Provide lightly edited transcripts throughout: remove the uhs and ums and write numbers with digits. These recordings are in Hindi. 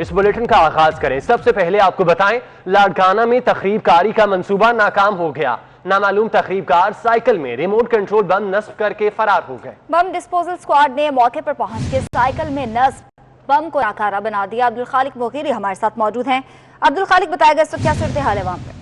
इस बुलेटिन का आगाज करें। सबसे पहले आपको बताएं, लाड़काना में तखरीबकारी का मंसूबा नाकाम हो गया। नामालूम तखरीबकार साइकिल में रिमोट कंट्रोल बम नस्ब करके फरार हो गए। बम डिस्पोजल स्क्वाड ने मौके पर पहुंच के साइकिल में नस्ब बम को नाकारा बना दिया। अब्दुल खालिक मोगीरी हमारे साथ मौजूद हैं। अब्दुल खालिक, बताएगा इस वक्त क्या सूरत हाल है वहाँ पे?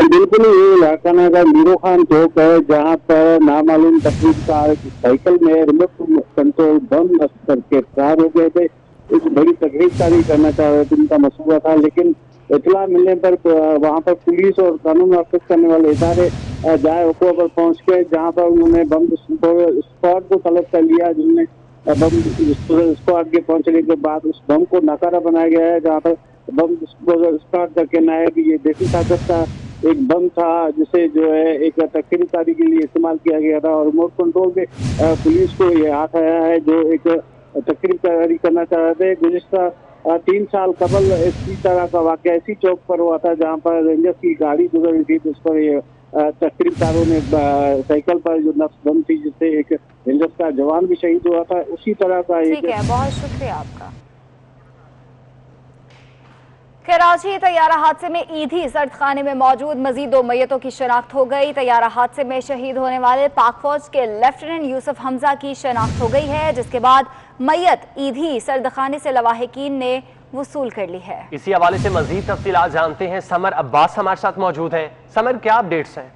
बिल्कुल, ये लाड़काना का मीरो खान चौक है, जहाँ पर नामालूम तकरीबकार साइकिल में रिमोट कंट्रोल बम नस्ब करके फरार हो गए थे। एक बड़ी तकरीबकारी करना चाह रहे थे, उनका मसूबा था, लेकिन इतला मिलने पर वहाँ पर पुलिस और कानून नाफिज करने वाले इदारे जाए हुक्म पर पहुंच गए, जहाँ पर उन्होंने बम स्क्वाड को तलब कर लिया, जिनमें बम स्क्वाड के पहुंचने के बाद उस बम को नाकारा बनाया गया है। जहाँ पर बम स्क्वाड का कहना है कि ये देसी ताकत का एक बम था, जिसे जो है एक तकरीबकारी के लिए इस्तेमाल किया गया था और रिमोट कंट्रोल पे पुलिस को ये हाथ आया है जो एक तकरीबकारी करना चाह रहे थे। गुज़िश्ता 3 साल कबल इसी तरह का वाक़या इसी चौक पर हुआ था, जहाँ पर रेंजर्स की गाड़ी गुजर रही थी, जिस पर ये तकरीबकारों ने साइकिल पर जो नफ्स बम थी, जिससे एक रेंजर्स का जवान भी शहीद हुआ था, उसी तरह का ठीक है, बहुत शुक्रिया आपका। कराची तैयारा हादसे में ईदी सर्द खाने में मौजूद मजीद 2 मैयतों की शनाख्त हो गई। तैयारा हादसे में शहीद होने वाले पाक फौज के लेफ्टिनेंट यूसुफ हमजा की शनाख्त हो गई है, जिसके बाद मैयत ईदी सर्द खाने से लवाहिकीन ने वसूल कर ली है। इसी हवाले से मजीद तफसीलात जानते हैं। समर अब्बास हमारे साथ मौजूद हैं। समर, क्या अपडेट्स हैं?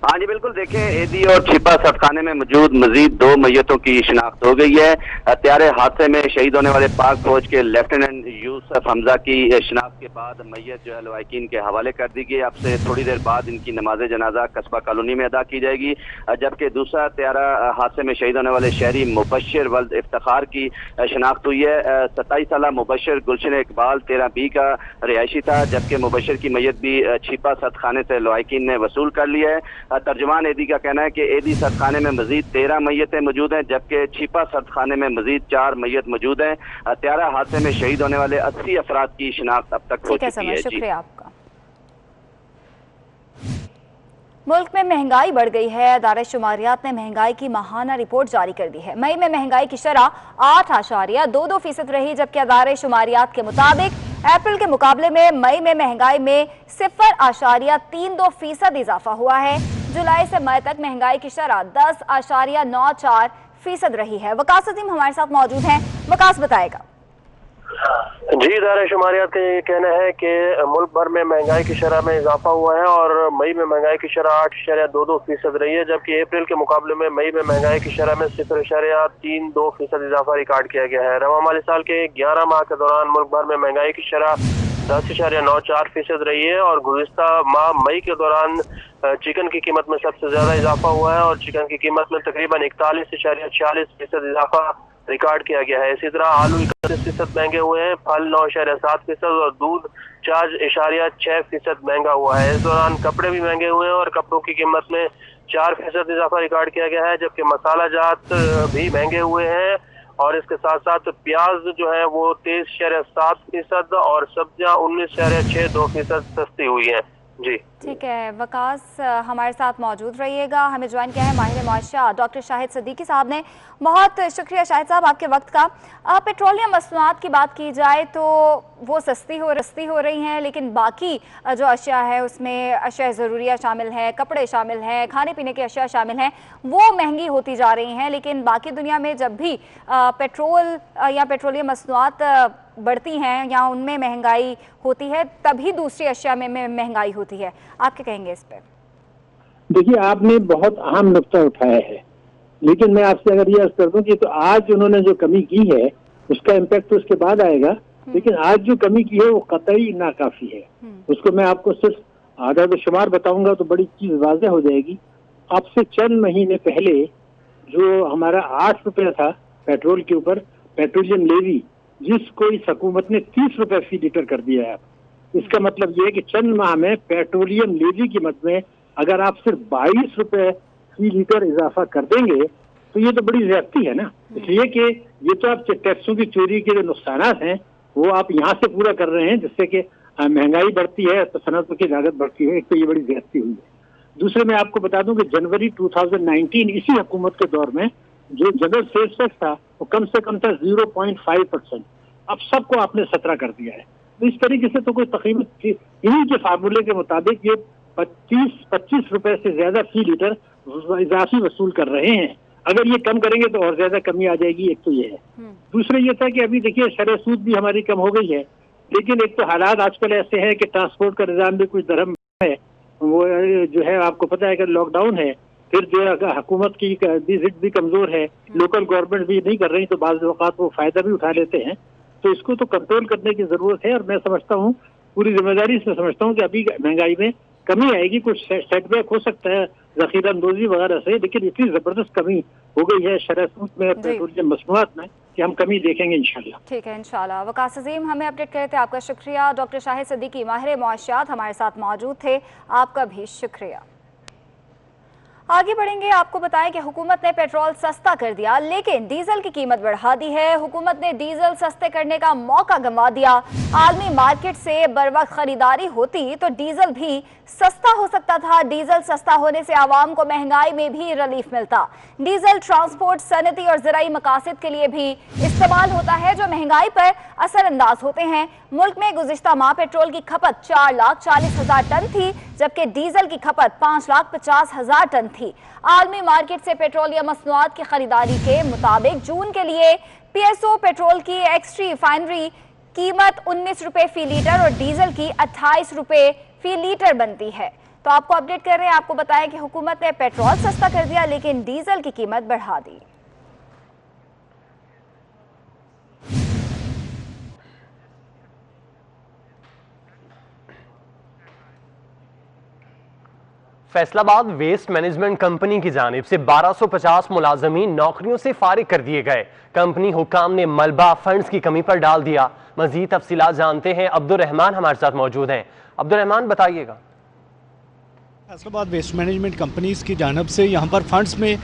हाँ जी बिल्कुल, देखें, एदी और छिपा सदखाने में मौजूद मजीद 2 मैयतों की शिनाख्त हो गई है। हत्यारे हादसे में शहीद होने वाले पाक फौज के लेफ्टिनेंट यूसुफ हमजा की शिनाख्त के बाद मैयत जो है लवाहिकीन के हवाले कर दी गई। अब से थोड़ी देर बाद इनकी नमाज जनाजा कस्बा कॉलोनी में अदा की जाएगी, जबकि दूसरा हत्यारा हादसे में शहीद होने वाले शहरी मुबशर वल्द इफ्तिखार की शिनाख्त हुई है। 27 साल मुबशर गुलशन इकबाल 13B का रिहायशी था, जबकि मुबशर की मैयत भी छिपा सदखाने से लवाहिकीन ने वसूल कर ली है। तर्जुमान एदी का कहना है कि एदी सदखाने में मजीद 13 मैयतें मौजूद हैं, जबकि छिपा सदखाने में मजीद 4 मैयत मौजूद हैं। हत्यारा हादसे में शहीद होने वाले 80 अफराद की शिनाख्त अब तक हो चुकी है। शुक्रिया आपका। मुल्क में महंगाई बढ़ गई है। अदारे शुमारियात ने महंगाई की माहाना रिपोर्ट जारी कर दी है। मई में महंगाई की शरह 8.22% रही, जबकि अदारे शुमारियात के मुताबिक अप्रैल के मुकाबले में मई में महंगाई में 0.32% इजाफा हुआ है। जुलाई से मई तक महंगाई की शरह 10.94% रही है। वकास अजीम हमारे साथ मौजूद हैं। वकास, बताएगा। जी, इदारे शुमारियात का ये कहना है कि मुल्क भर में महंगाई की शरह में इजाफा हुआ है और मई में महंगाई की शरह 8.22% रही है, जबकि अप्रैल के मुकाबले में मई में महंगाई की शरह में 0.32% इजाफा रिकॉर्ड किया गया है। रवा माली साल के 11 माह के दौरान मुल्क भर में महंगाई की शरह 10.94% रही है और गुज़िश्ता माह मई के दौरान चिकन की कीमत में सबसे ज्यादा इजाफा हुआ है और चिकन की कीमत में तकरीबन 41.46% इजाफा रिकॉर्ड किया गया है। इसी तरह आलू 31% महंगे हुए हैं, फल 9.7% और दूध 4.6% महंगा हुआ है। इस दौरान कपड़े भी महंगे हुए हैं और कपड़ों की कीमत में 4% इजाफा रिकॉर्ड किया गया है, जबकि मसाला जात भी महंगे हुए हैं और इसके साथ साथ प्याज जो है वो 23.7% और सब्जियां 19.62% सस्ती हुई हैं। जी ठीक है, वकास हमारे साथ मौजूद रहिएगा। हमें ज्वाइन किया है माहिर माशा डॉक्टर शाहिद सिद्दीकी साहब ने। बहुत शुक्रिया शाहिद साहब आपके वक्त का। पेट्रोलियम मसनूआत की बात की जाए तो वो सस्ती हो रही हैं, लेकिन बाकी जो अशिया है उसमें अशिया ज़रूरिया शामिल है, कपड़े शामिल हैं, खाने पीने की अशिया शामिल हैं, वो महंगी होती जा रही हैं। लेकिन बाकी दुनिया में जब भी पेट्रोल या पेट्रोलियम मसनूआत बढ़ती हैं या उनमें महंगाई होती है, तभी दूसरी अशिया में महंगाई होती है। आप क्या कहेंगे इस पर? देखिए, आपने बहुत अहम नुक्ता उठाया है, लेकिन मैं आपसे अगर ये अर्ज कर दूं कि तो आज उन्होंने जो कमी की है उसका इम्पैक्ट तो उसके बाद आएगा, लेकिन आज जो कमी की है वो कतई नाकाफी है। उसको मैं आपको सिर्फ आदाद शुमार बताऊंगा तो बड़ी चीज वाज़ेह हो जाएगी। आपसे चंद महीने पहले जो हमारा 8 रुपये था पेट्रोल के ऊपर पेट्रोलियम लेवी, जिसको इस हुकूमत ने 30 रुपए फी लीटर कर दिया है। इसका मतलब यह है कि चंद माह में पेट्रोलियम लेवी कीमत में अगर आप सिर्फ 22 रुपए फी लीटर इजाफा कर देंगे तो ये तो बड़ी ज्यादती है ना। इसलिए कि ये तो आप टैक्सों की चोरी के जो नुकसान हैं वो आप यहाँ से पूरा कर रहे हैं, जिससे कि महंगाई बढ़ती है तो सनतों की लागत बढ़ती है। एक तो ये बड़ी ज्यादती हुई है। दूसरे मैं आपको बता दूं कि जनवरी 2019 इसी हुकूमत के दौर में जो जनरल सेल्स टैक्स था वो कम से कम था 0.5%। अब सबको आपने 17 कर दिया है। तो इस तरीके से तो कोई तकरीबन इन्हीं के फार्मूले के मुताबिक ये 25 रुपए से ज्यादा फी लीटर इजाफी वसूल कर रहे हैं। अगर ये कम करेंगे तो और ज्यादा कमी आ जाएगी। एक तो ये है। दूसरा ये था कि अभी देखिए शरह सूद भी हमारी कम हो गई है, लेकिन एक तो हालात आजकल ऐसे हैं कि ट्रांसपोर्ट का निजाम भी कुछ धर्म है। वो जो है आपको पता है कि लॉकडाउन है, फिर जो है हुकूमत की जिद भी कमजोर है, लोकल गवर्नमेंट भी नहीं कर रही, तो बाज़ औक़ात वो फायदा भी उठा लेते हैं। तो इसको तो कंट्रोल करने की जरूरत है। और मैं समझता हूँ, पूरी जिम्मेदारी से समझता हूँ कि अभी महंगाई में कमी आएगी। कुछ सेटबैक हो सकता है जखीरा अंदोजी वगैरह से, लेकिन इतनी जबरदस्त कमी हो गई है शरह सूद में, पेट्रोलियम मसनूआत में, कि हम कमी देखेंगे इंशाल्लाह। ठीक है, इंशाल्लाह। वकास अजीम हमें अपडेट करे थे, आपका शुक्रिया। डॉक्टर शाहिद सदीकी माहिर मुआशियात हमारे साथ मौजूद थे, आपका भी शुक्रिया। आगे बढ़ेंगे, आपको बताएं कि हुकूमत ने पेट्रोल सस्ता कर दिया लेकिन डीजल की कीमत बढ़ा दी है। हुकूमत ने डीजल सस्ते करने का मौका गंवा दिया। आलमी मार्केट से बरवक्त खरीदारी होती तो डीजल भी सस्ता हो सकता था। डीजल सस्ता होने से आवाम को महंगाई में भी रिलीफ मिलता। डीजल ट्रांसपोर्ट, सनती और ज़राई मकासद के लिए भी इस्तेमाल होता है जो महंगाई पर असरअंदाज होते हैं। मुल्क में गुज़िश्ता माह पेट्रोल की खपत 4,40,000 टन थी, जबकि डीजल की खपत 5,50,000 टन थी। आलमी मार्केट से पेट्रोलियम मसनूआत की खरीदारी के मुताबिक जून के लिए पीएसओ पेट्रोल की एक्स्ट्री रिफाइनरी कीमत 19 रुपए फी लीटर और डीजल की 28 रुपए फी लीटर बनती है। तो आपको अपडेट कर रहे हैं, आपको बताएं कि हुकूमत ने पेट्रोल सस्ता कर दिया लेकिन डीजल की कीमत बढ़ा दी। फैसलाबाद वेस्ट मैनेजमेंट कंपनी की जानिब से 1250 मुलाजमीन नौकरियों से फारिग कर दिए गए। कंपनी हुकाम ने मलबा फंड्स की कमी पर डाल दिया। मजीद तफसीलात जानते हैं, अब्दुल रहमान हमारे साथ मौजूद हैं। अब्दुल रहमान बताइएगा। फैसलाबाद वेस्ट मैनेजमेंट कंपनीज़ की जानब से यहाँ पर फंड्स में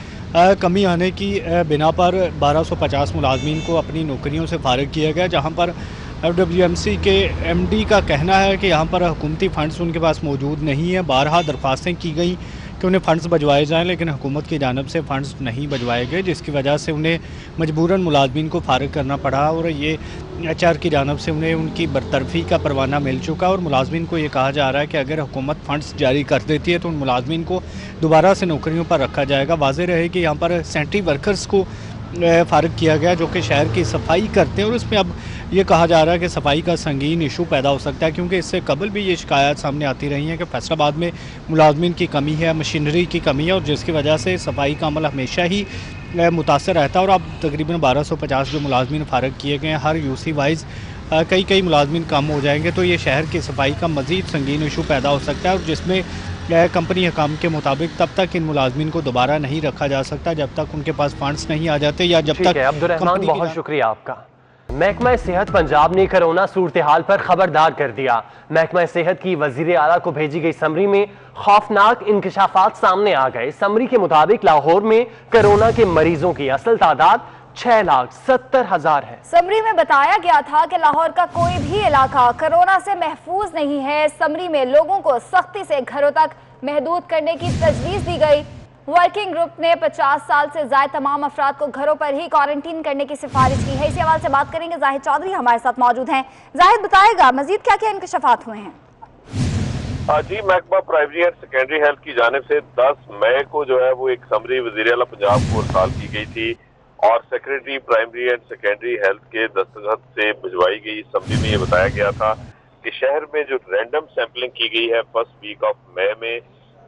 कमी आने की बिना पर 1250 मुलाजमीन को अपनी नौकरियों से फारिग किया गया, जहाँ पर FWMC के MD का कहना है कि यहाँ पर हुकूमती फ़ंड्स उनके पास मौजूद नहीं है। बारहा दरख्वास्तें की गई कि उन्हें फ़ंड्स भिजवाए जाएँ, लेकिन हुकूमत की जानब से फ़ंड्स नहीं भिजवाए गए, जिसकी वजह से उन्हें मजबूरन मुलाजमीन को फारिग करना पड़ा। और ये HR की जानब से उन्हें उनकी बरतरफी का परवाना मिल चुका। और मुलाजमीन को ये कहा जा रहा है कि अगर हुकूमत फ़ंड्स जारी कर देती है तो उन मुलाजमीन को दोबारा से नौकरियों पर रखा जाएगा। वाज़ेह रहे कि यहाँ पर सेंट्री वर्कर्स को फारिग किया गया जो कि शहर की सफाई करते हैं। और इसमें अब ये कहा जा रहा है कि सफाई का संगीन इशू पैदा हो सकता है, क्योंकि इससे कबल भी ये शिकायत सामने आती रही हैं कि फैसलाबाद में मुलाजमीन की कमी है, मशीनरी की कमी है, और जिसकी वजह से सफाई का अमल हमेशा ही मुतासर रहता है। और अब तकरीबन 1250 जो मुलाजमीन फारिग किए गए हैं, हर UC वाइज कई मुलाजमीन कम हो जाएंगे, तो ये शहर की सफाई का मज़ीद संगीन इशू पैदा हो सकता है। और जिसमें कंपनी हकाम के मुताबिक तब तक इन मुलाजमीन को दोबारा नहीं रखा जा सकता जब तक उनके पास फंड्स नहीं आ जाते, या जब तक। अब्दुल रहमान बहुत शुक्रिया आपका। महकमा सेहत पंजाब ने कोरोना सूरत हाल पर खबरदार कर दिया। महकमा सेहत की वजीर आला को भेजी गई समरी में खौफनाक इंकशाफात सामने आ गए। समरी के मुताबिक लाहौर में कोरोना के मरीजों की असल तादाद 6,70,000 है। समरी में बताया गया था कि लाहौर का कोई भी इलाका कोरोना से महफूज नहीं है। समरी में लोगों को सख्ती से घरों तक महदूद करने की तजवीज़ दी गई। वर्किंग ग्रुप ने 50 साल से ज्यादा तमाम अफराद को घरों पर ही क्वारंटीन करने की सिफारिश की है। इसी हवाले से बात करेंगे, जाहिद चौधरी हमारे साथ मौजूद हैं। जाहिद बताएगा मजीद क्या क्या इंकशाफात हुए हैं? जी, महकमा प्राइमरी एंड सेकेंडरी हेल्थ की जानिब से 10 मई को जो है वो एक समरी वज़ीर आला पंजाब को इरसाल की गई थी और secretary primary and secondary health के दस्तखत से भिजवाई गई। समरी में ये बताया गया था कि शहर में जो रैंडम सैंपलिंग की गई है फर्स्ट वीक ऑफ मई में,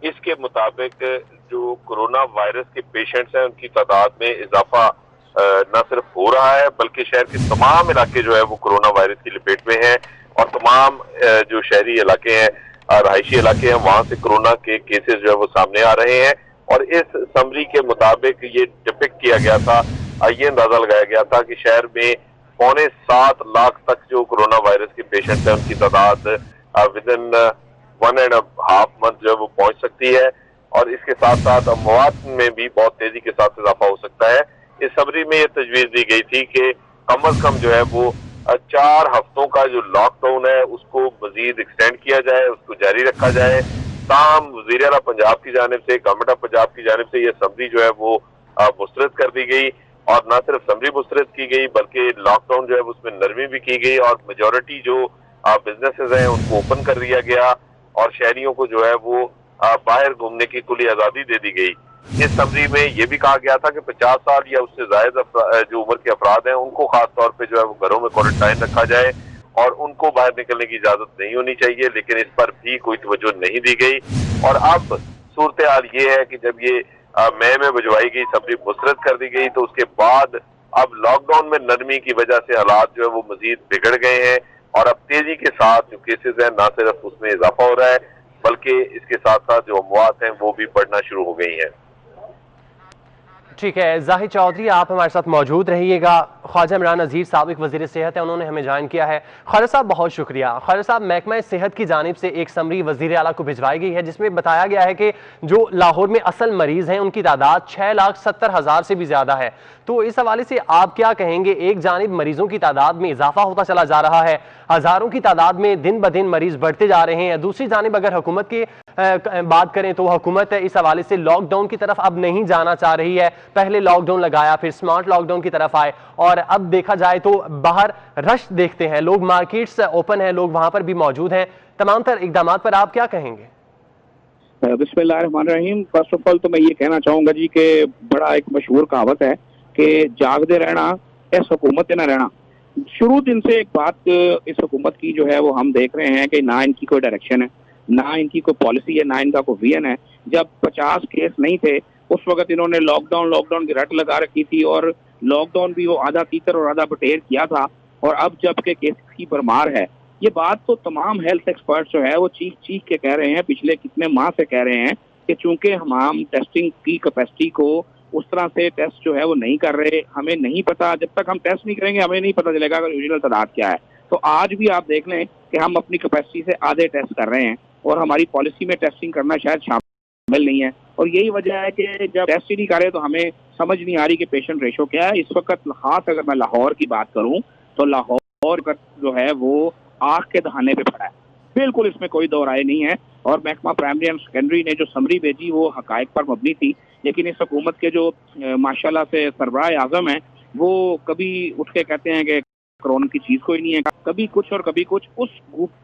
इसके मुताबिक जो कोरोना वायरस के पेशेंट्स हैं उनकी तादाद में इजाफा न सिर्फ हो रहा है बल्कि शहर के तमाम इलाके जो है वो कोरोना वायरस की लपेट में हैं और तमाम जो शहरी इलाके हैं, रहायशी इलाके हैं, वहां से कोरोना के केसेस जो है वो सामने आ रहे हैं। और इस समरी के मुताबिक ये डिपिक्ट किया गया था, ये अंदाजा लगाया गया था कि शहर में 7.25 लाख तक जो कोरोना वायरस के पेशेंट्स हैं उनकी तादाद विद इन 1.5 मंथ जो है वो पहुंच सकती है और इसके साथ साथ अमवात में भी बहुत तेजी के साथ इजाफा हो सकता है। इस समरी में ये तजवीज दी गई थी कि कम अज कम जो है वो 4 हफ्तों का जो लॉकडाउन है उसको मजीद एक्सटेंड किया जाए, उसको जारी रखा जाए। ताम वज़ीर आला पंजाब की जानिब से, गवर्नमेंट ऑफ पंजाब की जानिब से ये समरी जो है वो मुस्तरद कर दी गई और न सिर्फ समरी मुस्तरद की गई बल्कि लॉकडाउन जो है उसमें नरमी भी की गई और मेजोरिटी जो बिजनेसेस हैं उनको ओपन कर दिया गया और शहरियों को जो है वो बाहर घूमने की खुली आज़ादी दे दी गई। इस समरी में ये भी कहा गया था कि 50 साल या उससे ज्यादा जो उम्र के अफराद हैं उनको खास तौर पे जो है वो घरों में क्वारंटाइन रखा जाए और उनको बाहर निकलने की इजाजत नहीं होनी चाहिए, लेकिन इस पर भी कोई तवज्जो नहीं दी गई। और अब सूरत हाल ये है कि जब ये मई में भिजवाई गई समरी मुस्तरद कर दी गई तो उसके बाद अब लॉकडाउन में नरमी की वजह से हालात जो है वो मजीद बिगड़ गए हैं और अब तेजी के साथ जो केसेस हैं ना सिर्फ उसमें इजाफा हो रहा है बल्कि इसके साथ साथ जो अमवात हैं वो भी बढ़ना शुरू हो गई हैं। ठीक है, जाहिद चौधरी आप हमारे साथ मौजूद रहिएगा। ख्वाजा इमरान नज़ीर साबिक वज़ीर सेहत है, उन्होंने हमें ज्वाइन किया है। ख्वाजा साहब बहुत शुक्रिया। ख्वाजा साहब, महकमा सेहत की जानिब से एक समरी वज़ीर आला को भिजवाई गई है जिसमें बताया गया है कि जो लाहौर में असल मरीज़ हैं उनकी तादाद 6,70,000 से भी ज़्यादा है। तो इस हवाले से आप क्या कहेंगे? एक जानिब मरीजों की तादाद में इजाफा होता चला जा रहा है, हज़ारों की तादाद में दिन ब दिन मरीज बढ़ते जा रहे हैं। दूसरी जानिब अगर हुकूमत की बात करें तो हुकूमत इस हवाले से लॉकडाउन की तरफ अब नहीं जाना चाह रही है। पहले लॉकडाउन लगाया, फिर स्मार्ट लॉकडाउन की तरफ आए और अब देखा जाए तो बाहर रश देखते हैं लोग, मार्केट्स ओपन है, लोग वहां पर भी मौजूद हैं। तमाम तर इकदाम पर आप क्या कहेंगे? बिस्मिल्लाहिर्रहमानिर्रहीम। फर्स्ट ऑफ ऑल तो मैं ये कहना चाहूंगा जी कि बड़ा एक मशहूर कहावत है कि जागते रहना इस हुकूमत न रहना। शुरू दिन से एक बात इस हुकूमत की जो है वो हम देख रहे हैं कि ना इनकी कोई डायरेक्शन है, ना इनकी कोई पॉलिसी है, ना इनका कोई विजन है। जब 50 केस नहीं थे उस वक्त इन्होंने लॉकडाउन की रट लगा रखी थी और लॉकडाउन भी वो आधा तीतर और आधा बटेर किया था। और अब जबकि केस की भरमार है, ये बात तो तमाम हेल्थ एक्सपर्ट जो है वो चीख के कह रहे हैं, पिछले कितने माह से कह रहे हैं कि चूंकि हम टेस्टिंग की कैपेसिटी को उस तरह से टेस्ट जो है वो नहीं कर रहे, हमें नहीं पता, जब तक हम टेस्ट नहीं करेंगे हमें नहीं पता चलेगा कि ओरिजिनल तादाद क्या है। तो आज भी आप देख लें कि हम अपनी कैपेसिटी से आधे टेस्ट कर रहे हैं और हमारी पॉलिसी में टेस्टिंग करना शायद शामिल नहीं है। और यही वजह है कि जब टेस्ट ही नहीं कर रहे तो हमें समझ नहीं आ रही कि पेशेंट रेशो क्या है। इस वक्त खास अगर मैं लाहौर की बात करूं तो लाहौर जो है वो आग के दहाने पे पड़ा है, बिल्कुल इसमें कोई दो राय नहीं है। और महकमा प्राइमरी एंड सेकेंडरी ने जो समरी भेजी वो हकायक पर मबनी थी, लेकिन इस हुकूमत के जो माशाल्लाह से सरबराह आज़म हैं वो कभी उठ के कहते हैं कि कोरोना की चीज कोई नहीं है, कभी कुछ और कभी कुछ। उस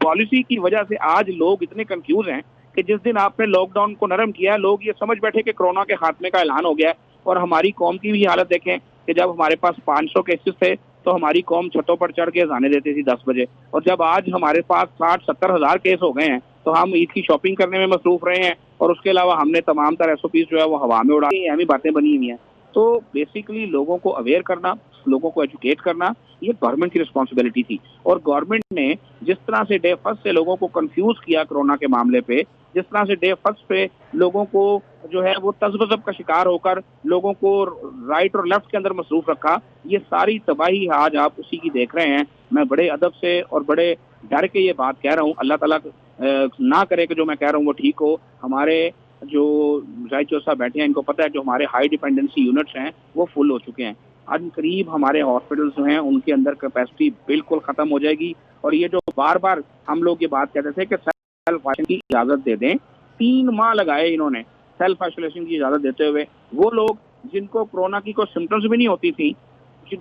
पॉलिसी की वजह से आज लोग इतने कंफ्यूज हैं कि जिस दिन आपने लॉकडाउन को नरम किया है लोग ये समझ बैठे कि कोरोना के खात्मे का ऐलान हो गया है। और हमारी कौम की भी हालत देखें कि जब हमारे पास 500 केसेस थे तो हमारी कौम छतों पर चढ़ के जाने देती थी 10 बजे, और जब आज हमारे पास 60-70 हज़ार केस हो गए हैं तो हम ईद की शॉपिंग करने में मसरूफ रहे हैं और उसके अलावा हमने तमाम तरह SOPs जो है वो हवा में उड़ा दी, अहमी बातें बनी हुई हैं। तो बेसिकली लोगों को अवेयर करना, लोगों को एजुकेट करना ये गवर्नमेंट की रिस्पॉन्सिबिलिटी थी। और गवर्नमेंट ने जिस तरह से डे फर्स्ट से लोगों को कंफ्यूज किया कोरोना के मामले पे, जिस तरह से डे फर्स्ट पे लोगों को जो है वो तज़ब्ज़ब का शिकार होकर लोगों को राइट और लेफ्ट के अंदर मसरूफ रखा, ये सारी तबाही आज आप उसी की देख रहे हैं। मैं बड़े अदब से और बड़े डर के ये बात कह रहा हूँ, अल्लाह ताला ना करे कि जो मैं कह रहा हूँ वो ठीक हो। हमारे जो जाहिद चौधरी साहब बैठे हैं इनको पता है जो हमारे हाई डिपेंडेंसी यूनिट्स हैं वो फुल हो चुके हैं। आज करीब हमारे हॉस्पिटल्स जो हैं उनके अंदर कैपेसिटी बिल्कुल खत्म हो जाएगी। और ये जो बार बार हम लोग ये बात कहते थे कि सेल्फ आइसोलेशन की इजाजत दे दें, 3 माह लगाए इन्होंने सेल्फ आइसोलेशन की इजाजत देते हुए। वो लोग जिनको कोरोना की कोई सिम्टम्स भी नहीं होती थी,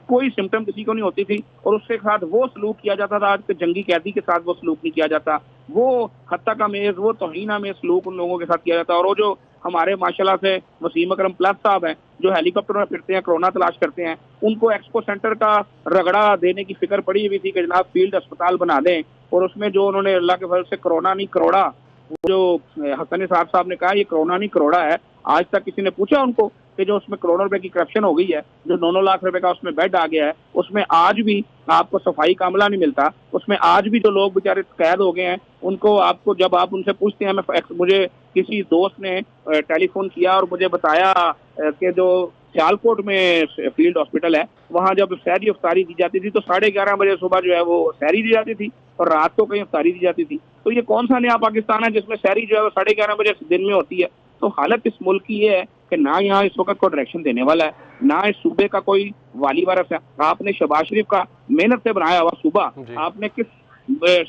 कोई सिम्टम किसी को नहीं होती थी और उसके साथ वो सलूक किया जाता था, आज के जंगी कैदी के साथ वो सलूक नहीं किया जाता, वो खत्ता का मेज, वो तौहीना में सलूक उन लोगों के साथ किया जाता। और वो जो हमारे माशाल्लाह से वसीम अकरम प्लस साहब हैं जो हेलीकॉप्टर में फिरते हैं, कोरोना तलाश करते हैं, उनको एक्सपो सेंटर का रगड़ा देने की फिक्र पड़ी हुई थी कि जनाब फील्ड अस्पताल बना दें। और उसमें जो उन्होंने अल्लाह के फजल से कोरोना नहीं करोड़ा, वो जो हसन साहब ने कहा ये कोरोना नहीं करोड़ा है, आज तक किसी ने पूछा उनको कि जो उसमें करोड़ों रुपए की करप्शन हो गई है, जो 9-9 लाख रुपए का उसमें बेड आ गया है, उसमें आज भी आपको सफाई का अमला नहीं मिलता, उसमें आज भी जो लोग बेचारे कैद हो गए हैं उनको आपको जब आप उनसे पूछते हैं, मुझे किसी दोस्त ने टेलीफोन किया और मुझे बताया कि जो सियालकोट में फील्ड हॉस्पिटल है वहाँ जब सहरी अफ्तारी दी जाती थी तो 11:30 बजे सुबह जो है वो सहरी दी जाती थी और रात को कहीं अफ्तारी दी जाती थी। तो ये कौन सा नया पाकिस्तान है जिसमें सहरी जो है वो 11:30 बजे दिन में होती है। तो हालत इस मुल्क की ये है कि ना यहाँ इस वक्त कोई डायरेक्शन देने वाला है, ना इस सूबे का कोई वाली वारस है। आपने शहबाज शरीफ का मेहनत से बनाया हुआ सूबा आपने किस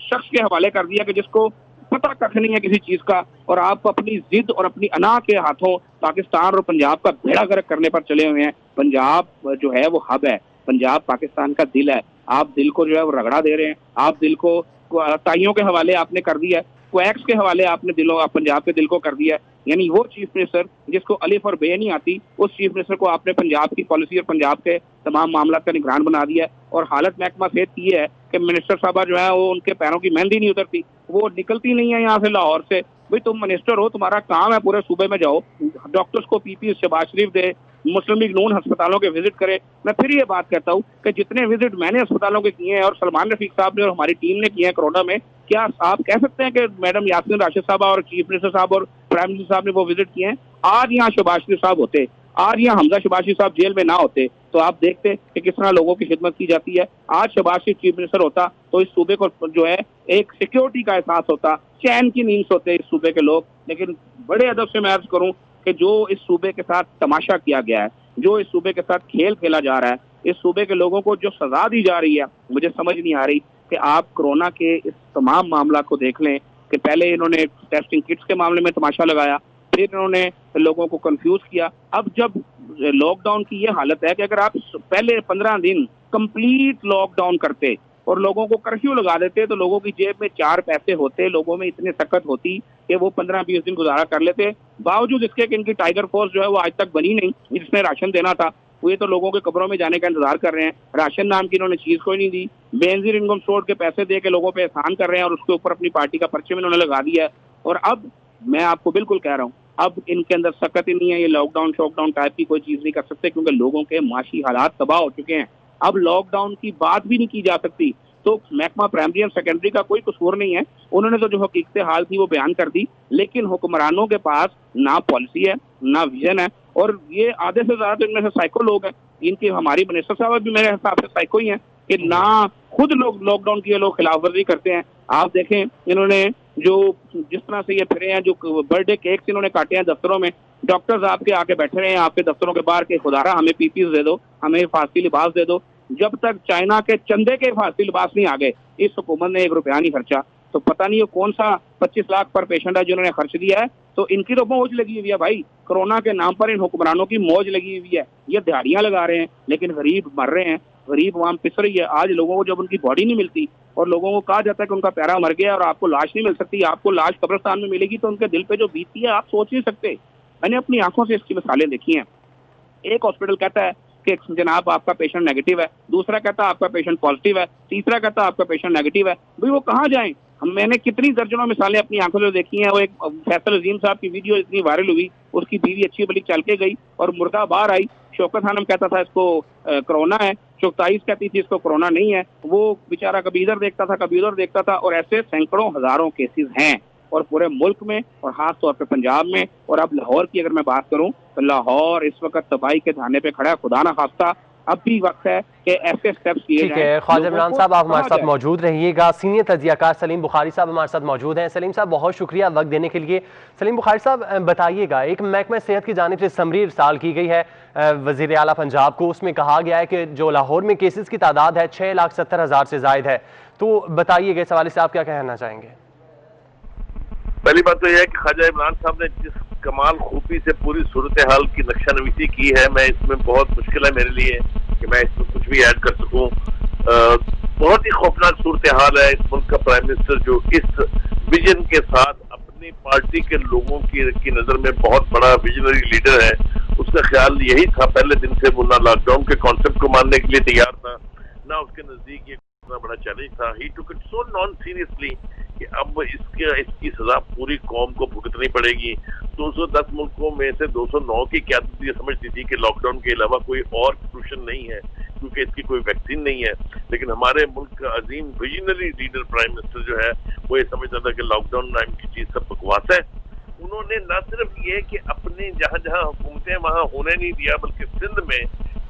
शख्स के हवाले कर दिया कि जिसको पता कख नहीं है किसी चीज का, और आप अपनी जिद और अपनी अना के हाथों पाकिस्तान और पंजाब का बेड़ा गर्क करने पर चले हुए हैं। पंजाब जो है वो हब है, पंजाब पाकिस्तान का दिल है। आप दिल को जो है वो रगड़ा दे रहे हैं, आप दिल को ताइयों के हवाले आपने कर दिया है, क्वैक्स के हवाले आपने पंजाब के दिल को कर दिया है। यानी वो चीफ मिनिस्टर जिसको अलिफ और बे नहीं आती, उस चीफ मिनिस्टर को आपने पंजाब की पॉलिसी और पंजाब के तमाम मामला का निगरान बना दिया है। और हालत महकमा सेहत की है कि मिनिस्टर साहबा जो है वो उनके पैरों की मेहंदी नहीं उतरती, वो निकलती नहीं है यहाँ से लाहौर से। भाई तुम मिनिस्टर हो, तुम्हारा काम है पूरे सूबे में जाओ, डॉक्टर्स को पीपी शहबाज शरीफ दे, मुस्लिम लीग नून अस्पतालों के विजिट करे। मैं फिर ये बात कहता हूँ कि जितने विजिट मैंने अस्पतालों के किए हैं और सलमान रफीक साहब ने और हमारी टीम ने किए हैं कोरोना में, क्या आप कह सकते हैं कि मैडम यास्मीन राशिद साहबा और चीफ मिनिस्टर साहब और प्राइम मिनिस्टर साहब ने वो विजिट किए हैं? आज यहाँ शहबाज शरीफ साहब होते, आज यहाँ हमजा शहबाज शरीफ साहब जेल में ना होते, तो आप देखते कि किस तरह लोगों की खिदमत की जाती है। आज शहबाज शरीफ चीफ मिनिस्टर होता तो इस सूबे को जो है एक सिक्योरिटी का एहसास होता, चैन की नींद सोते इस सूबे के लोग। लेकिन बड़े अदब से मैं अर्ज करूं कि जो इस सूबे के साथ तमाशा किया गया है, जो इस सूबे के साथ खेल खेला जा रहा है, इस सूबे के लोगों को जो सजा दी जा रही है, मुझे समझ नहीं आ रही कि आप कोरोना के इस तमाम मामला को देख लें कि पहले इन्होंने टेस्टिंग किट्स के मामले में तमाशा लगाया, फिर इन्होंने लोगों को कंफ्यूज किया। अब जब लॉकडाउन की ये हालत है कि अगर आप पहले 15 दिन कंप्लीट लॉकडाउन करते और लोगों को कर्फ्यू लगा देते, तो लोगों की जेब में 4 पैसे होते, लोगों में इतनी सकत होती कि वो 15-20 दिन गुजारा कर लेते। बावजूद इसके कि इनकी टाइगर फोर्स जो है वो आज तक बनी नहीं, जिसने राशन देना था। वो ये तो लोगों के कब्रों में जाने का इंतजार कर रहे हैं, राशन नाम की इन्होंने चीज कोई नहीं दी। बेनजीर इनकम सोर्स के पैसे दे के लोगों पे एहसान कर रहे हैं और उसके ऊपर अपनी पार्टी का परचम इन्होंने लगा दिया है। और अब मैं आपको बिल्कुल कह रहा हूँ, अब इनके अंदर सकत ही नहीं है, ये लॉकडाउन शॉकडाउन टाइप की कोई चीज नहीं कर सकते, क्योंकि लोगों के माशी हालात तबाह हो चुके हैं। अब लॉकडाउन की बात भी नहीं की जा सकती। तो महकमा प्राइमरी और सेकेंडरी का कोई कसूर नहीं है, उन्होंने तो जो हकीकत हाल थी वो बयान कर दी, लेकिन हुक्मरानों के पास ना पॉलिसी है ना विजन है। और ये आधे से ज्यादा तो इनमें से साइको लोग हैं, इनकी हमारी मिनिस्टर साहब भी मेरे हिसाब से साइको ही हैं कि ना खुद लोग लॉकडाउन की लोग खिलाफ वर्जी करते हैं। आप देखें इन्होंने जो जिस तरह से ये फिरे हैं, जो बर्थडे केक्स इन्होंने काटे हैं दफ्तरों में, डॉक्टर्स आपके आके बैठे रहे हैं आपके दफ्तरों के बाहर के खुदारा हमें पीपीज दे दो, हमें हिफाजती लिबास दे दो। जब तक चाइना के चंदे के हिफाजती लिबास नहीं आ गए, इस हुकूमत ने 1 रुपया नहीं खर्चा। तो पता नहीं वो कौन सा 25 लाख पर पेशेंट है जिन्होंने खर्च दिया है। तो इनकी तो मौज लगी हुई है भाई, कोरोना के नाम पर इन हुक्मरानों की मौज लगी हुई है। ये दिहाड़ियां लगा रहे हैं, लेकिन गरीब मर रहे हैं, गरीब आवाम पिस रही है। आज लोगों को जब उनकी बॉडी नहीं मिलती और लोगों को कहा जाता है कि उनका प्यारा मर गया और आपको लाश नहीं मिल सकती, आपको लाश कब्रिस्तान में मिलेगी, तो उनके दिल पे जो बीतती है आप सोच नहीं सकते। मैंने अपनी आंखों से इसकी मिसालें देखी हैं। एक हॉस्पिटल कहता है कि जनाब आपका पेशेंट नेगेटिव है, दूसरा कहता है आपका पेशेंट पॉजिटिव है, तीसरा कहता है आपका पेशेंट नेगेटिव है। भाई वो कहाँ जाएं? मैंने कितनी दर्जनों मिसालें अपनी आंखों से देखी हैं। वो एक फैसल अजीम साहब की वीडियो इतनी वायरल हुई, उसकी बीवी अच्छी भली चल के गई और मुर्दा बाहर आई। शौकत खानम कहता था इसको कोरोना है, चौकताईस कहती थी इसको कोरोना नहीं है। वो बेचारा कभी इधर देखता था कभी उधर देखता था। और ऐसे सैकड़ों हजारों केसेस हैं और पूरे मुल्क में और खास तौर पे पंजाब में। और अब लाहौर की अगर मैं बात करूं तो लाहौर इस वक्त तबाही के धाने पे खड़ा है। खुदा ना खास्ता अब भी वक्त है कि ऐसे स्टेप्स किए जाएं। ठीक है, ख्वाजा इमरान साहब आप हमारे साथ मौजूद रहिएगा। सीनियर तज्जियाकार सलीम बुखारी साहब हमारे साथ मौजूद हैं। सलीम साहब बहुत शुक्रिया वक्त देने के लिए। सलीम बुखारी साहब बताइएगा, एक महकमा सेहत की जानिब से समरी इरसाल की गई है वज़ीर आला पंजाब को, उसमें कहा गया है कि जो लाहौर में केसेस की तादाद है 6,70,000 से ज़ायद है। तो बताइएगा इस हवाले से आप क्या कहना चाहेंगे? पहली बात तो यह है कि ख्वाजा इमरान साहब ने जिस कमाल खूबी से पूरी सूरत हाल की नक्शानवीसी की है, मैं इसमें बहुत मुश्किल है मेरे लिए कि मैं इसमें कुछ भी ऐड कर सकूं। बहुत ही खौफनाक सूरत हाल है। इस मुल्क का प्राइम मिनिस्टर जो इस विजन के साथ अपनी पार्टी के लोगों की नजर में बहुत बड़ा विजनरी लीडर है, उसका ख्याल यही था पहले दिन से। वो ना लॉकडाउन के कॉन्सेप्ट को मानने के लिए तैयार था, ना उसके नजदीक ये इतना बड़ा चैलेंज था। He took it so non seriously कि अब इसकी सजा पूरी कौम को भुगतनी पड़ेगी। 210 मुल्कों में से 209 की क़यादत ये समझती थी कि लॉकडाउन के अलावा कोई और सोल्यूशन नहीं है, क्योंकि इसकी कोई वैक्सीन नहीं है। लेकिन हमारे मुल्क का अजीम विजनरी लीडर प्राइम मिनिस्टर जो है वो ये समझता था कि लॉकडाउन नाम की चीज सब बकवास है। उन्होंने न सिर्फ ये कि अपने जहाँ जहाँ हुकूमतें वहाँ होने नहीं दिया, बल्कि सिंध में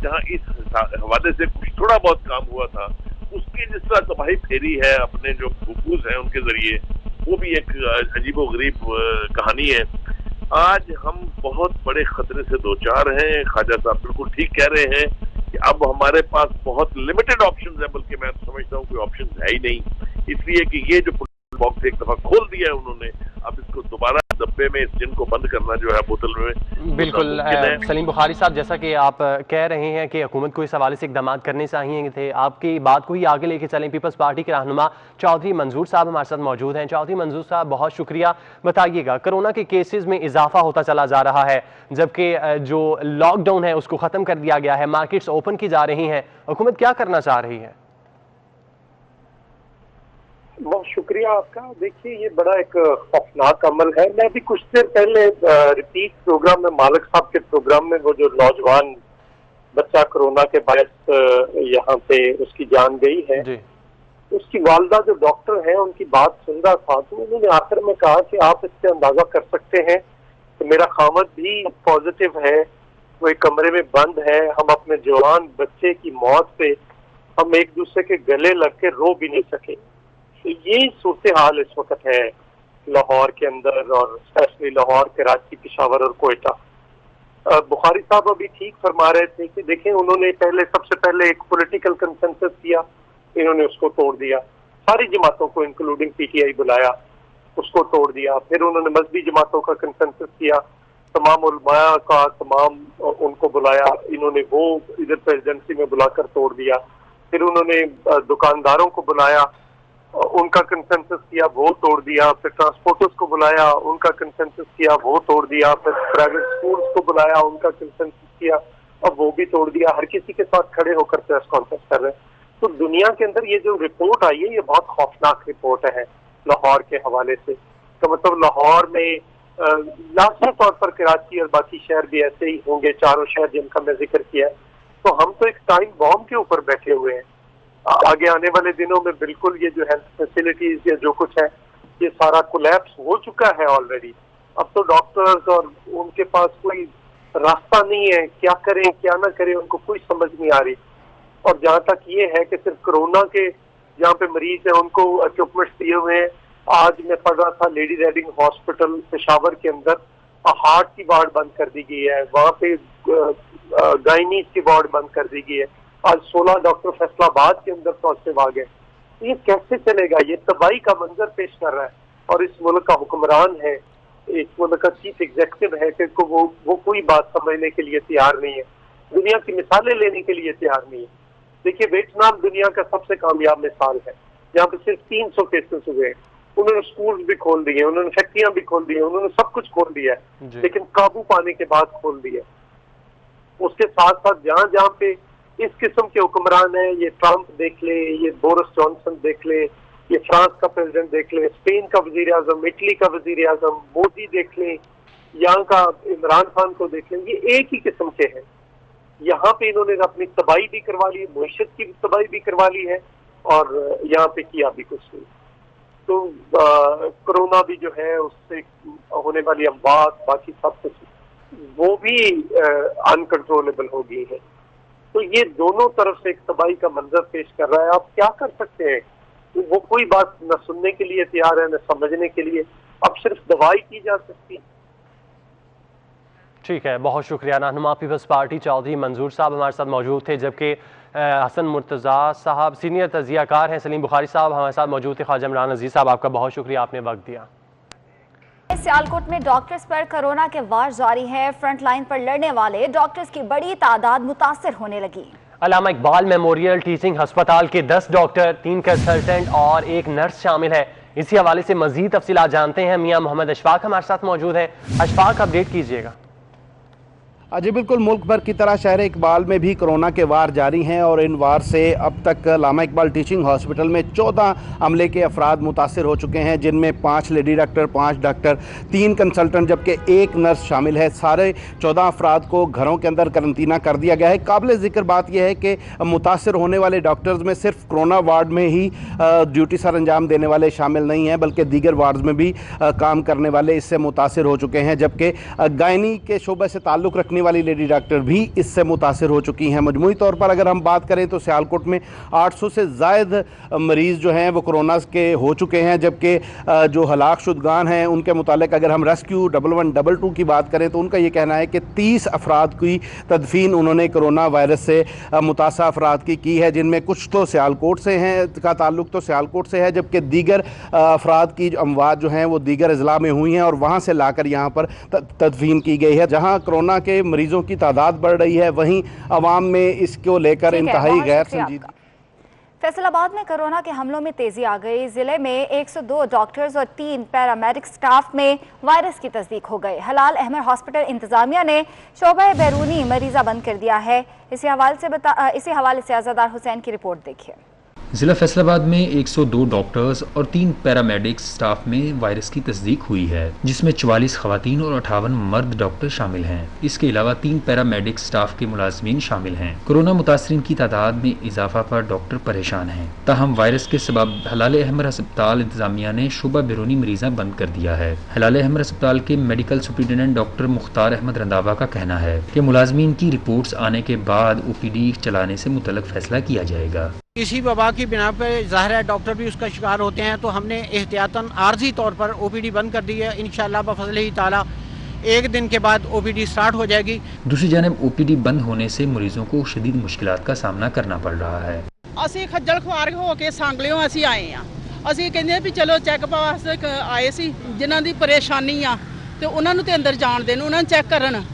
जहाँ इस हवाले से कुछ थोड़ा बहुत काम हुआ था उसकी जिस तरह तबाही फेरी है अपने जो हुकूक हैं उनके जरिए, वो भी एक अजीबोगरीब कहानी है। आज हम बहुत बड़े खतरे से दो चार हैं। ख्वाजा साहब बिल्कुल ठीक कह रहे हैं कि अब हमारे पास बहुत लिमिटेड ऑप्शंस है, बल्कि मैं समझता हूँ कोई ऑप्शन है ही नहीं। इसलिए कि ये जो बॉक्स एक दफा खोल दिया है उन्होंने, अब इसको दोबारा डब्बे में इस जिन को बंद करना जो है बोतल में। बिल्कुल सलीम बुखारी साहब, जैसा कि आप कह रहे हैं कि हुकूमत को इस हवाले से इकदाम करने चाहिए थे, आपकी बात को ही आगे लेके चलें। पीपल्स पार्टी के रहनुमा चौधरी मंजूर साहब हमारे साथ मौजूद हैं। चौधरी मंजूर साहब, बहुत शुक्रिया। बताइएगा, कोरोना के केसेस में इजाफा होता चला जा रहा है, जबकि जो लॉकडाउन है उसको खत्म कर दिया गया है, मार्केट्स ओपन की जा रही हैं, हुकूमत क्या करना चाह रही है? बहुत शुक्रिया आपका। देखिए, ये बड़ा एक खौफनाक अमल है। मैं भी कुछ देर पहले रिपीट प्रोग्राम में, मालिक साहब के प्रोग्राम में, वो जो नौजवान बच्चा कोरोना के बायस यहाँ पे उसकी जान गई है, उसकी वालदा जो डॉक्टर है उनकी बात सुन रहा था, तो उन्होंने आखिर में कहा कि आप इससे अंदाजा कर सकते हैं कि मेरा खामद भी पॉजिटिव है, वो एक कमरे में बंद है, हम अपने जवान बच्चे की मौत पे हम एक दूसरे के गले लग के रो भी नहीं सके। तो ये सूरत हाल इस वक्त है लाहौर के अंदर, और स्पेशली लाहौर, कराची, पेशावर और कोयटा। बुखारी साहब अभी ठीक फरमा रहे थे कि देखें, उन्होंने सबसे पहले एक पॉलिटिकल कंसेंसस किया, इन्होंने उसको तोड़ दिया। सारी जमातों को इंक्लूडिंग पीटीआई बुलाया, उसको तोड़ दिया। फिर उन्होंने मजहबी जमातों का कंसेंसस किया, तमाम उलमाया का तमाम उनको बुलाया, इन्होंने वो इधर प्रेसिडेंसी में बुलाकर तोड़ दिया। फिर उन्होंने दुकानदारों को बुलाया, उनका कंसेंसस किया, वो तोड़ दिया। फिर ट्रांसपोर्टर्स को बुलाया, उनका कंसेंसस किया, वो तोड़ दिया। फिर प्राइवेट स्कूल्स को बुलाया, उनका कंसेंसस किया, अब वो भी तोड़ दिया। हर किसी के साथ खड़े होकर प्रेस कॉन्फ्रेंस कर रहे हैं। तो दुनिया के अंदर ये जो रिपोर्ट आई है, ये बहुत खौफनाक रिपोर्ट है लाहौर के हवाले से। तो मतलब लाहौर में लाजमी तौर पर कराची और बाकी शहर भी ऐसे ही होंगे, चारों शहर जिनका मैं जिक्र किया। तो हम तो एक टाइम बॉम्ब के ऊपर बैठे हुए हैं। आगे आने वाले दिनों में बिल्कुल ये जो हेल्थ फैसिलिटीज या जो कुछ है, ये सारा कोलैप्स हो चुका है ऑलरेडी। अब तो डॉक्टर्स और उनके पास कोई रास्ता नहीं है, क्या करें क्या ना करें, उनको कोई समझ नहीं आ रही। और जहाँ तक ये है कि सिर्फ कोरोना के जहाँ पे मरीज है उनको इक्विपमेंट्स दिए हुए हैं। आज मैं पढ़ रहा था, लेडी रेडिंग हॉस्पिटल पेशावर के अंदर हार्ट की वार्ड बंद कर दी गई है, वहाँ पे गायनीज की वार्ड बंद कर दी गई है। आज 16 डॉक्टर फैसलाबाद के अंदर पॉजिटिव आ गए। ये कैसे चलेगा? ये तबाही का मंजर पेश कर रहा है। और इस मुल्क का हुक्मरान है, इस मुल्क का चीफ एग्जीक्यूटिव है कि वो कोई बात समझने के लिए तैयार नहीं है, दुनिया की मिसालें लेने के लिए तैयार नहीं है। देखिए, वियतनाम दुनिया का सबसे कामयाब मिसाल है, यहाँ पे सिर्फ 300 केसेस हुए हैं। उन्होंने स्कूल भी खोल दिए, उन्होंने फैक्ट्रियां भी खोल दी, उन्होंने सब कुछ खोल दिया है, लेकिन काबू पाने के बाद खोल दिया। उसके साथ साथ जहाँ जहाँ पे इस किस्म के हुक्मरान है, ये ट्रंप देख ले, ये बोरिस जॉनसन देख ले, ये फ्रांस का प्रेसिडेंट देख ले, स्पेन का वजीर आजम, इटली का वजीर आजम, मोदी देख ले, यहाँ का इमरान खान को देख ले, ये एक ही किस्म के हैं। यहाँ पे इन्होंने अपनी तबाही भी करवा ली, मुआशरत की तबाही भी करवा ली है, और यहाँ पे किया भी कुछ नहीं। तो कोरोना भी जो है, उससे होने वाली अमवात, बाकी सब कुछ, वो भी अनकंट्रोलेबल हो गई है। तो ये दोनों तरफ से एक तबाही का मंजर पेश कर रहा है। आप क्या कर सकते हैं? वो कोई बात न सुनने के लिए तैयार है, न समझने के लिए। अब सिर्फ दवाई की जा सकती है। ठीक है, बहुत शुक्रिया। रहनुमा पीपल्स पार्टी चौधरी मंजूर साहब हमारे साथ मौजूद थे, जबकि हसन मुर्तज़ा साहब सीनियर तजियाकार हैं। सलीम बुखारी साहब हमारे साथ मौजूद थे। ख्वाजा इमरान अजीज साहब, आपका बहुत शुक्रिया, आपने वक्त दिया। सियालकोट में डॉक्टर्स पर कोरोना के वार जारी है। फ्रंट लाइन पर लड़ने वाले डॉक्टर्स की बड़ी तादाद मुतासर होने लगी। अल्लामा इकबाल मेमोरियल टीचिंग अस्पताल के 10 डॉक्टर, 3 कंसल्टेंट और 1 नर्स शामिल है। इसी हवाले से मजीद तफसीलात जानते हैं। मियां मोहम्मद अशफाक हमारे साथ मौजूद है। अशफाक, अपडेट कीजिएगा। जी बिल्कुल, मुल्क भर की तरह शहर इकबाल में भी कोरोना के वार जारी हैं और इन वार से अब तक अल्लामा इकबाल टीचिंग हॉस्पिटल में 14 अमले के अफराद मुतासर हो चुके हैं, जिनमें 5 लेडी डॉक्टर, 5 डॉक्टर, 3 कंसल्टेंट जबकि 1 नर्स शामिल है। सारे 14 अफराद को घरों के अंदर करंतना कर दिया गया है। काबिल ज़िक्र बात यह है कि मुतासर होने वाले डॉक्टर्स में सिर्फ कोरोना वार्ड में ही ड्यूटी सर अंजाम देने वाले शामिल नहीं हैं, बल्कि दीगर वार्ड में भी काम करने वाले इससे मुतासर हो चुके हैं। जबकि गायनी के शोबे से ताल्लुक़ रखने वाली लेडी डॉक्टर भी इससे मुतासिर हो चुकी हैं। मजमूई तौर पर अगर हम बात करें तो सियालकोट में 800 से ज़ायद मरीज़ जो हैं वो कोरोना के हो चुके हैं, जबकि जो हलाक शुदगान हैं उनके मुतालिक अगर हम रेस्क्यू 1122 की बात करें तो उनका ये कहना है कि 30 अफराद की तदफीन उन्होंने कोरोना वायरस से मुतासा अफराद की है, जिनमें कुछ तो सियालकोट से हैं का ताल्लुक तो सियालकोट से है, जबकि दीगर अफराद की अमवात जो हैं वो दीगर अजला में हुई हैं और वहाँ से लाकर यहाँ पर तदफीन की गई है। जहाँ कोरोना के मरीज़ों की तादाद बढ़ रही है वहीं अवाम में इसको लेकर इंतहाई गैर संजीदगी। फैसलाबाद में कोरोना के हमलों में तेजी आ गई। जिले में 102 डॉक्टर्स और 3 पैरामेडिक स्टाफ में वायरस की तस्दीक हो गई। हलाल अहमद हॉस्पिटल इंतजामिया ने शोबा बैरूनी मरीजा बंद कर दिया है। इसी हवाले से आज़ादार हुसैन की रिपोर्ट देखिए। जिला फैसलाबाद में 102 डॉक्टर्स और 3 पैरामेडिक स्टाफ में वायरस की तस्दीक हुई है, जिसमें 44 खवातीन और 58 मर्द डॉक्टर शामिल हैं। इसके अलावा 3 पैरामेडिक स्टाफ के मुलाजमीन शामिल हैं। कोरोना मुतासरीन की तादाद में इजाफा पर डॉक्टर परेशान हैं। ताहम वायरस के सबब हलाल अहमद अस्पताल इंतजामिया ने शोबा बैरूनी मरीजा बंद कर दिया है। हलाल अहमद अस्पताल के medical superintendent doctor Mukhtar Ahmad Randhawa का कहना है कि मुलाजमीन की रिपोर्ट्स आने के बाद OPD चलाने से मुतल्लिक फैसला किया जाएगा। इसी वबा की बिना पर ज़ाहिर है डॉक्टर भी उसका शिकार होते हैं, तो हमने एहतियातन आर्जी तौर पर OPD बंद कर दी है। इंशाअल्लाह बफज़ल ताला एक दिन के बाद OPD स्टार्ट हो जाएगी। दूसरी जानब OPD बंद होने से मरीजों को शदीद मुश्किलात का सामना करना पड़ रहा है। असी खज्जल खुआर होके सांगलियों असी आए हैं। असी कहते भी चलो चैकअप वास्ते आए सी, जिन्हां दी परेशानी आ ते उन्हां नूं ते अंदर जाण देण, उन्हां नूं चैक करन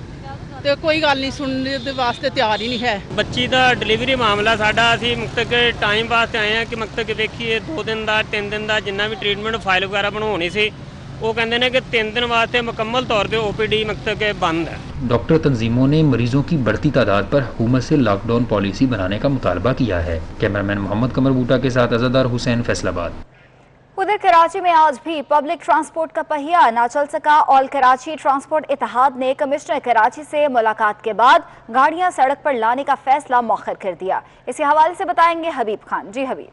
तो कोई गल नहीं सुनने वास्ते तैयार ही नहीं है। बच्ची का डिलीवरी मामला साडा असी मतलब कि टाइम वास्ते आए हैं कि मतलब कि देखिए 2 दिन का 3 दिन का जिन्ना भी ट्रीटमेंट फाइल वगैरह बनवानी सी वो कहते हैं कि 3 दिन वास्ते मुकम्मल तौर पे OPD मतलब के बंद है। डॉक्टर तंजीमों ने मरीजों की बढ़ती तादाद पर हुकूमत से लॉकडाउन पॉलिसी बनाने का मुतालबा किया है। कैमरामैन मोहम्मद कमर बूटा के साथ आज़ादार हुसैन, फैसलाबाद। उधर कराची में आज भी पब्लिक ट्रांसपोर्ट का पहिया ना चल सका। ऑल कराची ट्रांसपोर्ट इत्तेहाद ने कमिश्नर कराची से मुलाकात के बाद गाड़ियां सड़क पर लाने का फैसला मौखर कर दिया। इसी हवाले से बताएंगे हबीब खान। जी हबीब।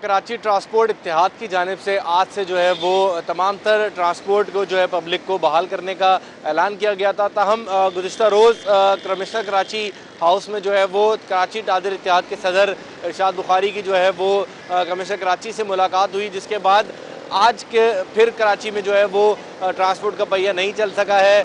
कराची ट्रांसपोर्ट इत्तेहाद की जानिब से आज से जो है वो तमाम तर ट्रांसपोर्ट को जो है पब्लिक को बहाल करने का ऐलान किया गया था। ताहम गुज़िश्ता रोज़ कमिश्नर कराची हाउस में जो है वो कराची टादर इत्तेहाद के सदर इरशाद बुखारी की जो है वो कमिश्नर कराची से मुलाकात हुई, जिसके बाद आज के फिर कराची में जो है वो ट्रांसपोर्ट का पहिया नहीं चल सका है।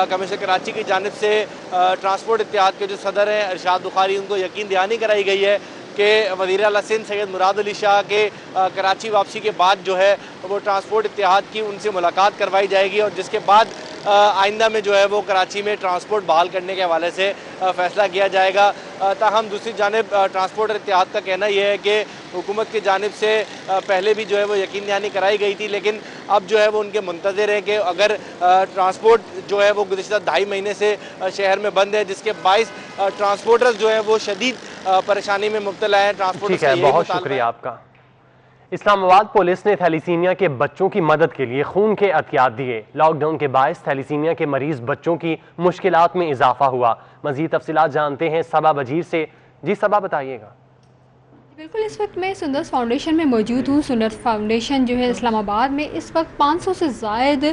कमिश्नर कराची की जानिब से ट्रांसपोर्ट इत्तेहाद के जो सदर हैं इरशाद बुखारी, उनको यकीन दहानी कराई गई है कि वज़ीर आला सिंध सैयद मुराद अली शाह के कराची वापसी के बाद जो है वो ट्रांसपोर्ट इत्तेहाद की उनसे मुलाकात करवाई जाएगी और जिसके बाद आइंदा में जो है वो कराची में ट्रांसपोर्ट बहाल करने के हवाले से फ़ैसला किया जाएगा। ताहम दूसरी जानिब ट्रांसपोर्ट इत्तेहाद का कहना यह है कि हुकूमत की जानिब से पहले भी जो है वो यकीन दहानी कराई गई थी, लेकिन अब जो है वो उनके मुंतज़िर हैं कि अगर ट्रांसपोर्ट जो है वो गुज़िश्ता 2.5 महीने से शहर में बंद है, जिसके बाइस ट्रांसपोर्टर्स जो है वो शदीद परेशानी में मुब्तला है। ठीक है, बहुत शुक्रिया आपका। इस्लामाबाद पुलिस ने थैलीसीमिया के बच्चों की मदद के लिए खून के अतियात दिए। लॉकडाउन के बायस थैलीसीमिया के मरीज बच्चों की मुश्किलात में इजाफा हुआ। मजीद तफसीलात जानते हैं सबा बजीर से। जी सबा, बताइएगा। बिल्कुल, इस वक्त मैं सुंदर्स फाउंडेशन में मौजूद हूँ। सुंदर्स फाउंडेशन जो है इस्लामाबाद में इस वक्त 500 से ज़ायद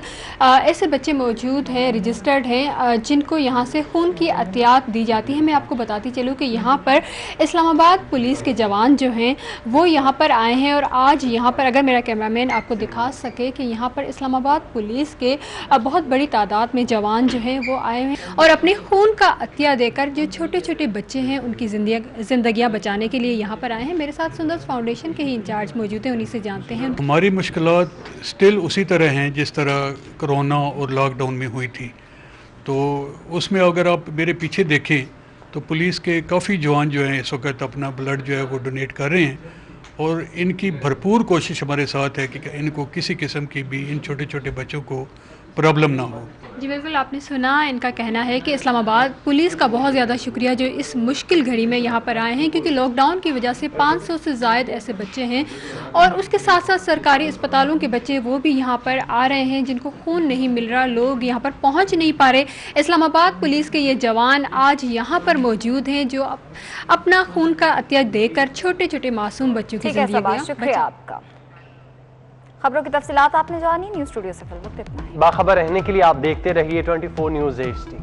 ऐसे बच्चे मौजूद हैं, रजिस्टर्ड हैं, जिनको यहाँ से खून की अतियात दी जाती है। मैं आपको बताती चलूँ कि यहाँ पर इस्लामाबाद पुलिस के जवान जो हैं वो यहाँ पर आए हैं और आज यहाँ पर अगर मेरा कैमरामैन आपको दिखा सके कि यहाँ पर इस्लामाबाद पुलिस के बहुत बड़ी तादाद में जवान जो हैं वो आए हैं और अपने खून का अतिया देकर जो छोटे छोटे बच्चे हैं उनकी ज़िंदगियाँ बचाने के लिए यहाँ पर आए हैं। मेरे साथ सुंदर्स फाउंडेशन के ही इंचार्ज मौजूद हैं, उन्हीं से जानते हैं। हमारी मुश्किलात स्टिल उसी तरह हैं जिस तरह कोरोना और लॉकडाउन में हुई थी। तो उसमें अगर आप मेरे पीछे देखें तो पुलिस के काफ़ी जवान जो हैं इस वक्त अपना ब्लड जो है वो डोनेट कर रहे हैं और इनकी भरपूर कोशिश हमारे साथ है कि इनको किसी किस्म की भी इन छोटे छोटे बच्चों को प्रॉब्लम ना हो। जी बिल्कुल, आपने सुना इनका कहना है कि इस्लामाबाद पुलिस का बहुत ज़्यादा शुक्रिया जो इस मुश्किल घड़ी में यहाँ पर आए हैं, क्योंकि लॉकडाउन की वजह से 500 से ज़ायद ऐसे बच्चे हैं और उसके साथ साथ सरकारी अस्पतालों के बच्चे वो भी यहाँ पर आ रहे हैं जिनको खून नहीं मिल रहा, लोग यहाँ पर पहुँच नहीं पा रहे। इस्लामाबाद पुलिस के ये जवान आज यहाँ पर मौजूद हैं जो अपना खून का अतिया देकर छोटे छोटे मासूम बच्चों की ज़िंदगी। शुक्रिया आपका। खबरों की तफसीलात आपने जानी। न्यूज़ स्टूडियो से फिलहाल इतना ही। बाखबर रहने के लिए आप देखते रहिए 24 न्यूज़ HD।